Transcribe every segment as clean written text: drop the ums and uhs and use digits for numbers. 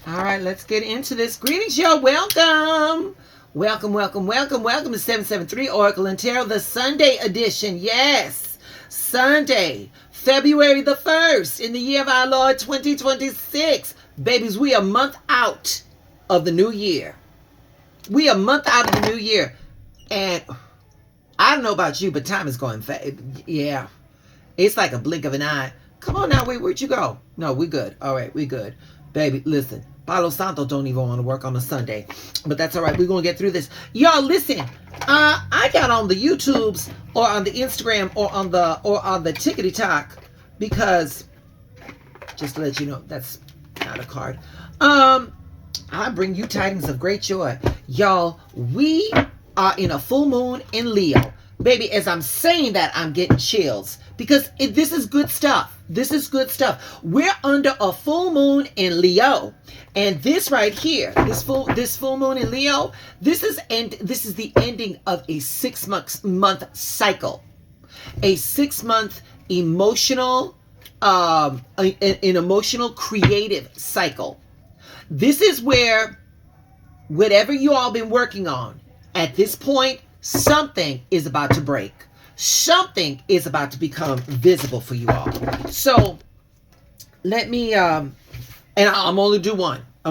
All right, let's get into this. Greetings, y'all. Welcome. Welcome to 773 Oracle and Tarot, the Sunday edition. Yes, Sunday, February the 1st, in the year of our Lord 2026. Babies, we are a month out of the new year. We are a month out of the new year. And I don't know about you, but time is going fast. Yeah, it's like a blink of an eye. Come on now, where'd you go? No, we good. All right, we good. Baby, listen. Palo Santo don't even want to work on a Sunday. But that's all right. We're going to get through this. Y'all, listen. I got on the YouTubes or on the Instagram or on the Tickety Talk because, just to let you know, that's not a card. I bring you tidings of great joy. Y'all, we are in a full moon in Leo. Baby, as I'm saying that, I'm getting chills because this is good stuff. This is good stuff. We're under a full moon in Leo. And this right here, this full moon in Leo, this is the ending of a 6-month cycle. A 6-month emotional an emotional creative cycle. This is where whatever you all been working on at this point, something is about to break. Something is about to become visible for you all. So let me and I'm only do one. I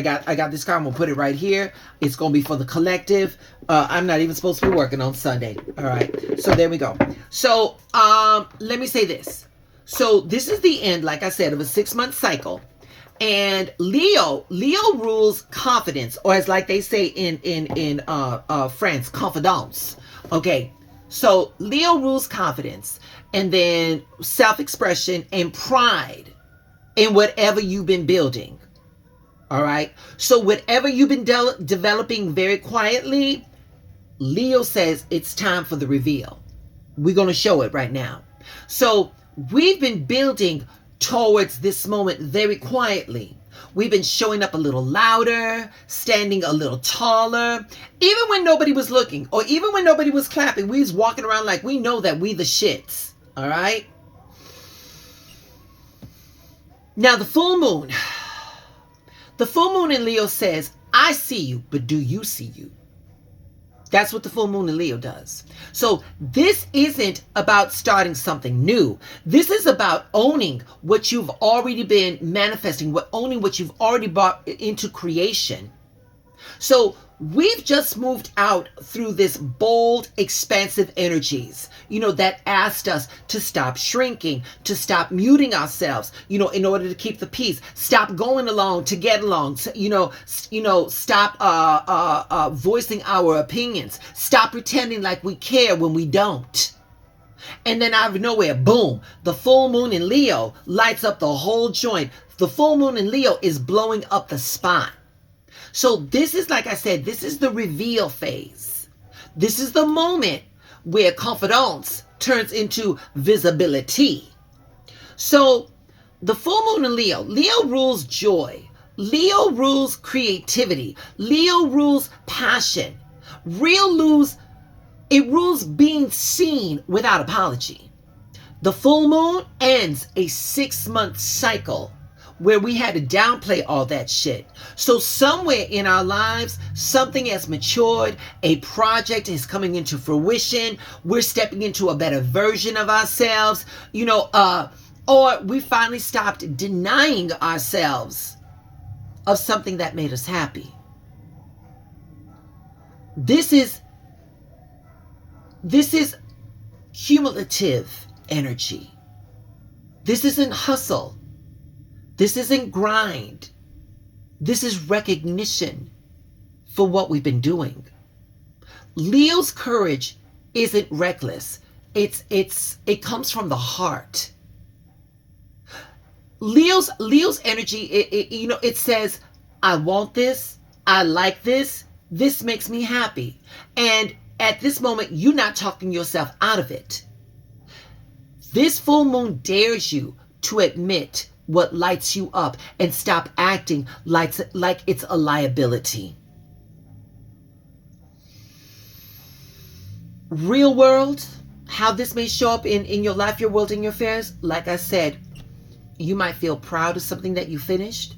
got this card. I'm gonna put it right here. It's gonna be for the collective. I'm not even supposed to be working on Sunday. All right. So there we go. So let me say this. So this is the end, like I said, of a 6-month cycle. And Leo rules confidence, or as like they say in France, confidence. Okay, so Leo rules confidence, and then self-expression and pride in whatever you've been building. All right, so whatever you've been developing very quietly, Leo says it's time for the reveal. We're going to show it right now. So we've been building towards this moment very quietly. We've been showing up a little louder, standing a little taller, even when nobody was looking or even when nobody was clapping. We was walking around like we know that we the shits. All right. Now the full moon in Leo says, I see you, but do you see you? That's what the full moon in Leo does. So this isn't about starting something new. This is about owning what you've already been manifesting, owning what you've already brought into creation. So we've just moved out through this bold, expansive energies, that asked us to stop shrinking, to stop muting ourselves, in order to keep the peace, stop going along to get along, stop voicing our opinions, stop pretending like we care when we don't. And then out of nowhere, boom, the full moon in Leo lights up the whole joint. The full moon in Leo is blowing up the spot. So this is, like I said, this is the reveal phase. This is the moment where confidence turns into visibility. So the full moon in Leo rules joy. Leo rules creativity. Leo rules passion. It rules being seen without apology. The full moon ends a 6-month cycle where we had to downplay all that shit. So somewhere in our lives, something has matured, a project is coming into fruition, we're stepping into a better version of ourselves, or we finally stopped denying ourselves of something that made us happy. This is cumulative energy. This isn't hustle. This isn't grind. This is recognition for what we've been doing. Leo's courage isn't reckless. It comes from the heart. Leo's energy, it says, I want this, I like this, this makes me happy. And at this moment, you're not talking yourself out of it. This full moon dares you to admit what lights you up and stop acting like it's a liability. Real world, how this may show up in your life, your world, and your affairs, like I said, you might feel proud of something that you finished.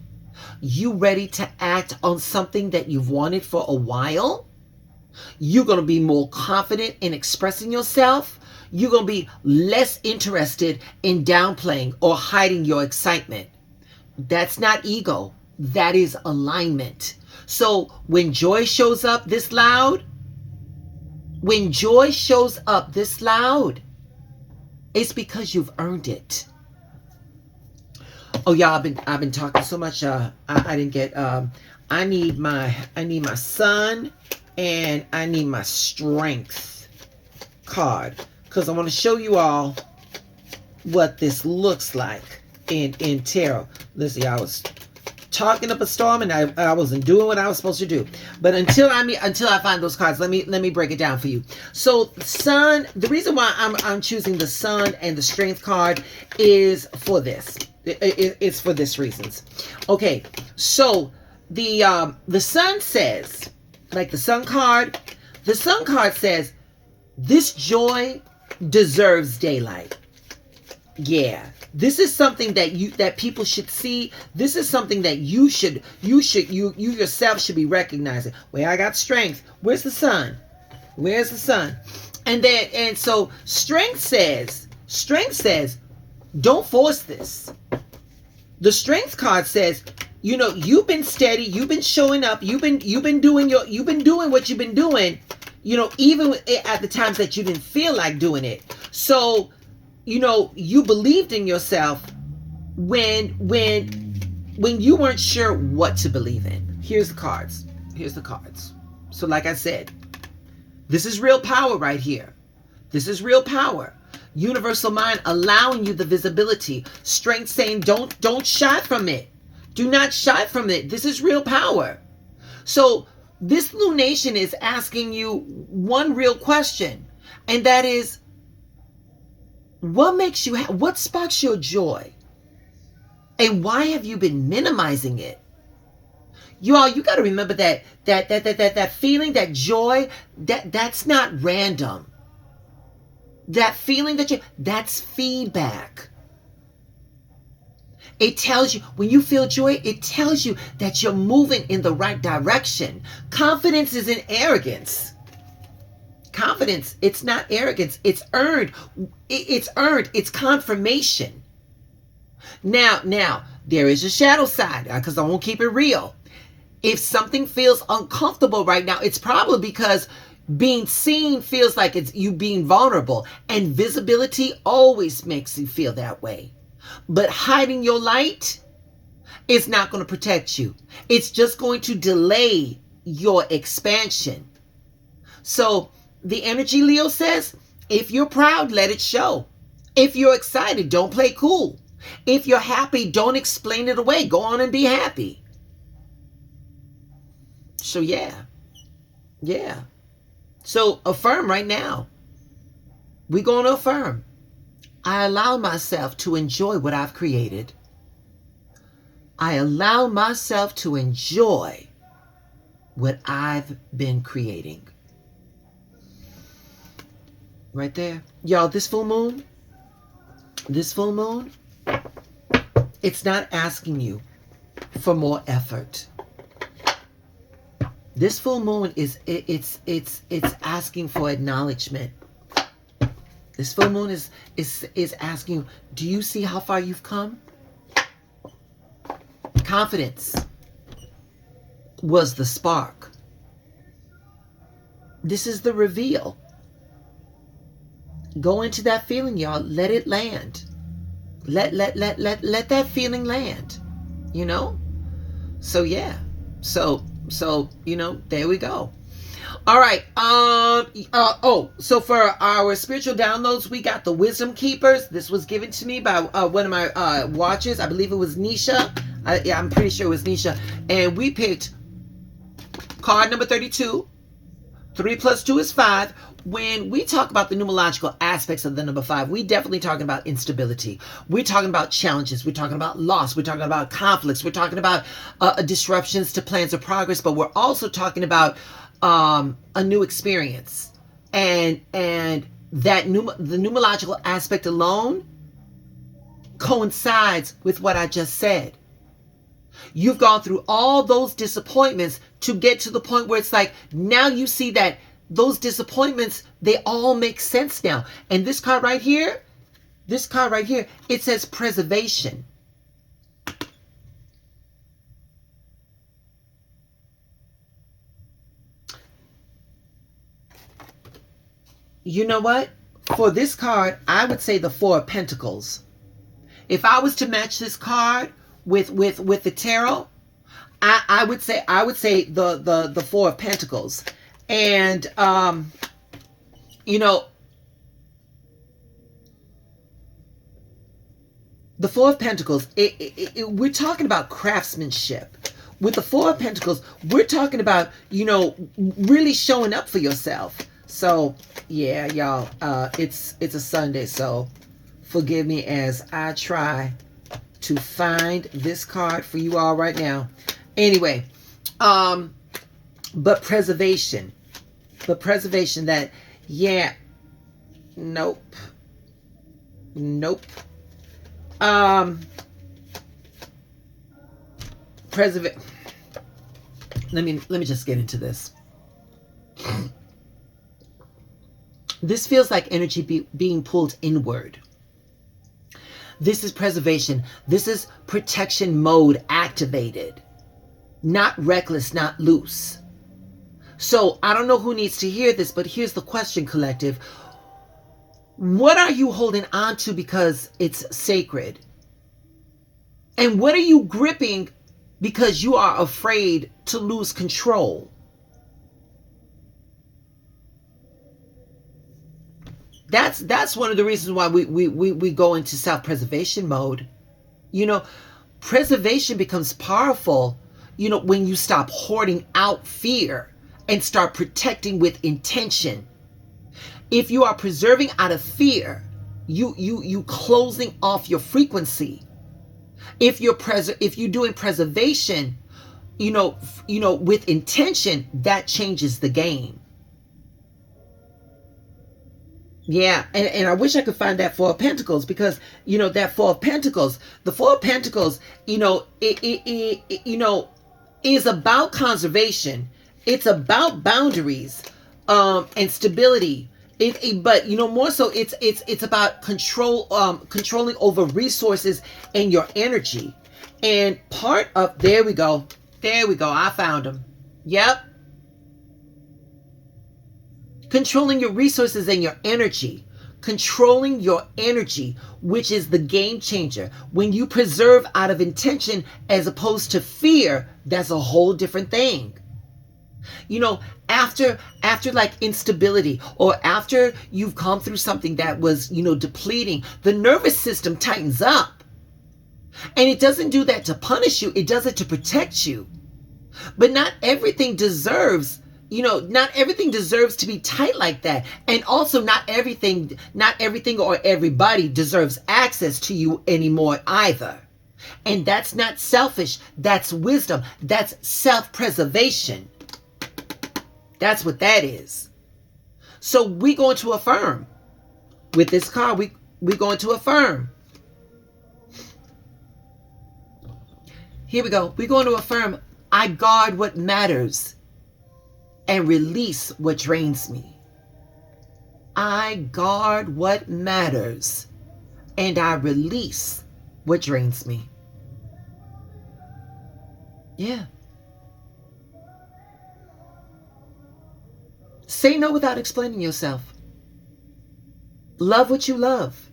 You ready to act on something that you've wanted for a while? You're going to be more confident in expressing yourself. You're going to be less interested in downplaying or hiding your excitement. That's not ego. That is alignment. So when joy shows up this loud, it's because you've earned it. Oh, y'all, I've been talking so much. I didn't get. I need my sun, and I need my strength card, because I want to show you all what this looks like in tarot. Listen, I was talking up a storm, and I wasn't doing what I was supposed to do. But until I find those cards, let me break it down for you. So sun. The reason why I'm choosing the sun and the strength card is for this. It's for this reasons. Okay, so the sun says, like the sun card says, this joy deserves daylight. Yeah, this is something that people should see. This is something that you yourself should be recognizing. Well, I got strength. Where's the sun? Where's the sun? And so strength says, don't force this. The strength card says, you've been steady, you've been showing up, you've been doing what you've been doing, even at the times that you didn't feel like doing it. So, you believed in yourself when you weren't sure what to believe in. Here's the cards. So like I said, this is real power right here. This is real power. Universal mind allowing you the visibility. Strength saying don't shy from it. Do not shy from it. This is real power. So this lunation is asking you one real question, and that is, what makes you what sparks your joy? And why have you been minimizing it? You got to remember that feeling, that joy, that's not random. That feeling that's feedback. It tells you, when you feel joy, it tells you that you're moving in the right direction. Confidence isn't arrogance. Confidence, it's not arrogance. It's earned. It's earned. It's confirmation. Now, there is a shadow side, because I won't keep it real. If something feels uncomfortable right now, it's probably because being seen feels like it's you being vulnerable, and visibility always makes you feel that way. But hiding your light is not going to protect you. It's just going to delay your expansion. So the energy, Leo says, if you're proud, let it show. If you're excited, don't play cool. If you're happy, don't explain it away. Go on and be happy. So yeah. So affirm right now. We're going to affirm. I allow myself to enjoy what I've created. I allow myself to enjoy what I've been creating. Right there. Y'all, this full moon, it's not asking you for more effort. This full moon it's asking for acknowledgement. This full moon is asking you, do you see how far you've come? Confidence was the spark. This is the reveal. Go into that feeling, y'all. Let it land. Let that feeling land. So yeah. So there we go. All right. So for our spiritual downloads, we got the Wisdom Keepers. This was given to me by one of my watchers. I believe it was Nisha. I'm pretty sure it was Nisha. And we picked card number 32. 3 plus 2 is 5. When we talk about the numerological aspects of the number 5, we definitely talking about instability. We're talking about challenges. We're talking about loss. We're talking about conflicts. We're talking about disruptions to plans of progress. But we're also talking about a new experience. And that the numerological aspect alone coincides with what I just said. You've gone through all those disappointments to get to the point where it's like, now you see that those disappointments, they all make sense now. And this card right here, it says preservation. You know what? For this card, I would say the Four of Pentacles. If I was to match this card with the tarot, I would say the Four of Pentacles. And you know, the Four of Pentacles, we're talking about craftsmanship. With the Four of Pentacles, we're talking about, you know, really showing up for yourself. So yeah, y'all, it's a Sunday, so forgive me as I try to find this card for you all right now. Anyway, but preservation that, yeah, nope. Let me just get into this. This feels like energy being pulled inward. This is preservation. This is protection mode activated. Not reckless, not loose. So I don't know who needs to hear this, but here's the question, collective. What are you holding on to because it's sacred? And what are you gripping because you are afraid to lose control? That's one of the reasons why we go into self-preservation mode. You know, preservation becomes powerful, you know, when you stop hoarding out fear and start protecting with intention. If you are preserving out of fear, you closing off your frequency. If you're doing preservation, you know, with intention, that changes the game. Yeah, and I wish I could find that Four of Pentacles, because, you know, that Four of Pentacles, the Four of Pentacles, you know, it is about conservation. It's about boundaries, and stability. But you know, more so, it's about control, controlling over resources and your energy. And part of, there we go, I found them. Yep. Controlling your resources and your energy. Controlling your energy, which is the game changer. When you preserve out of intention as opposed to fear, that's a whole different thing. You know, after like instability, or after you've come through something that was, you know, depleting, the nervous system tightens up. And it doesn't do that to punish you. It does it to protect you. But not everything deserves, you know, not everything deserves to be tight like that. And also not everything or everybody deserves access to you anymore either. And that's not selfish. That's wisdom. That's self-preservation. That's what that is. So we're going to affirm. With this card, we're going to affirm. Here we go. We're going to affirm, I guard what matters and release what drains me. I guard what matters and I release what drains me. Yeah. Say no without explaining yourself. Love what you love.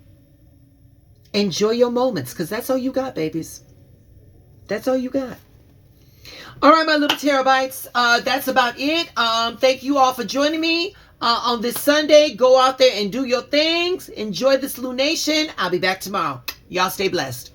Enjoy your moments, because that's all you got, babies. That's all you got. All right, my little terabytes. That's about it. Thank you all for joining me on this Sunday. Go out there and do your things. Enjoy this lunation. I'll be back tomorrow. Y'all stay blessed.